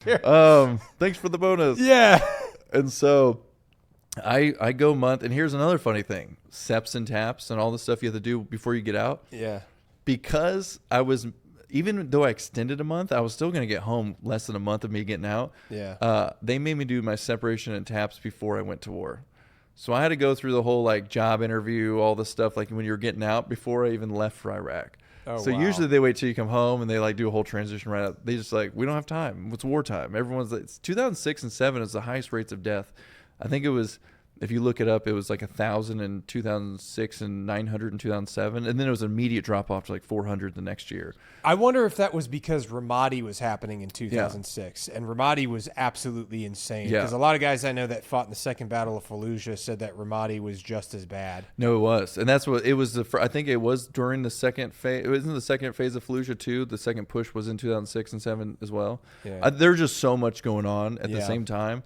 Thanks for the bonus. Yeah. And so I go month, and here's another funny thing: SEPs and TAPs and all the stuff you have to do before you get out. Yeah. Because even though I extended a month, I was still going to get home less than a month of me getting out. Yeah. They made me do my separation and TAPs before I went to war. So I had to go through the whole like job interview, all the stuff like when you're getting out before I even left for Iraq. Oh, So wow. usually they wait till you come home and they like do a whole transition right out. They just like, we don't have time. It's wartime. Everyone's like, it's 2006 and 7 is the highest rates of death. I think it was, if you look it up, it was like 1,000 in 2006 and 900 in 2007. And then it was an immediate drop off to like 400 the next year. I wonder if that was because Ramadi was happening in 2006, and Ramadi was absolutely insane. Yeah. Because a lot of guys I know that fought in the Second Battle of Fallujah said that Ramadi was just as bad. No, it was. And that's what it was. I think it was during the second phase. It was in the second phase of Fallujah too. The second push was in 2006 and 7 as well. Yeah. There's just so much going on at the same time.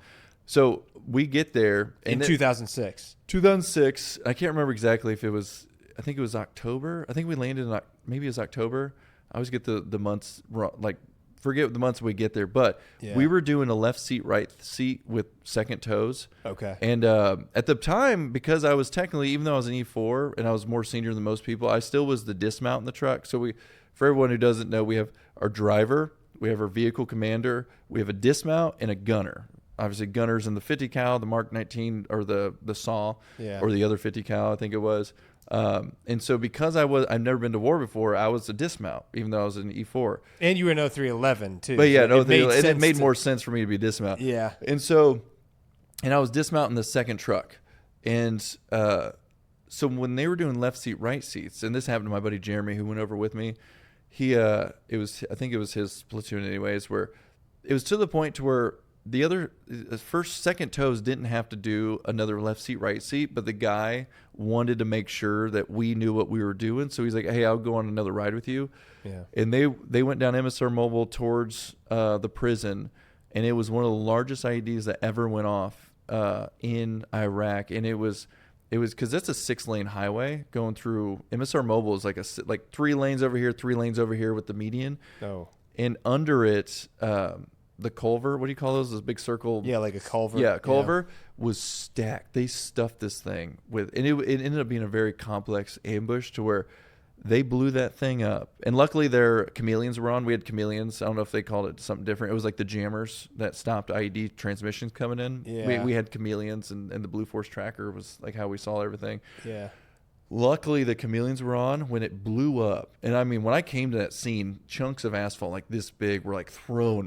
So we get there. In 2006. 2006. I can't remember exactly if it was, I think it was October. I think we landed in, maybe it was October. I always get the months wrong, like forget the months we get there. But we were doing a left seat, right seat with second toes. Okay. And at the time, because I was technically, even though I was an E4 and I was more senior than most people, I still was the dismount in the truck. So for everyone who doesn't know, we have our driver, we have our vehicle commander, we have a dismount and a gunner. Obviously, gunners in the 50 cal, the Mark 19 or the SAW, or the other 50 cal, I think it was. And so because I've never been to war before, I was a dismount, even though I was an E4. And you were in 0311 too. But yeah, so it made more sense for me to be dismount. Yeah. And so, and I was dismounting the second truck. And so when they were doing left seat, right seats, and this happened to my buddy Jeremy who went over with me, I think it was his platoon anyways, where it was to the point to where the second toes didn't have to do another left seat, right seat, but the guy wanted to make sure that we knew what we were doing. So he's like, hey, I'll go on another ride with you. Yeah. And they went down MSR Mobile towards the prison, and it was one of the largest IEDs that ever went off in Iraq. And it was because that's a 6-lane highway going through MSR Mobile is like 3 lanes over here, 3 lanes over here with the median. Oh. And under it, the culver, what do you call those big circle? Yeah, like a culvert. Yeah, culver was stacked. They stuffed this thing with, and it ended up being a very complex ambush to where they blew that thing up. And luckily their chameleons were on. We had chameleons. I don't know if they called it something different. It was like the jammers that stopped IED transmissions coming in. Yeah. We had chameleons, and the Blue Force tracker was like how we saw everything. Yeah. Luckily, the chameleons were on when it blew up. And I mean, when I came to that scene, chunks of asphalt like this big were like thrown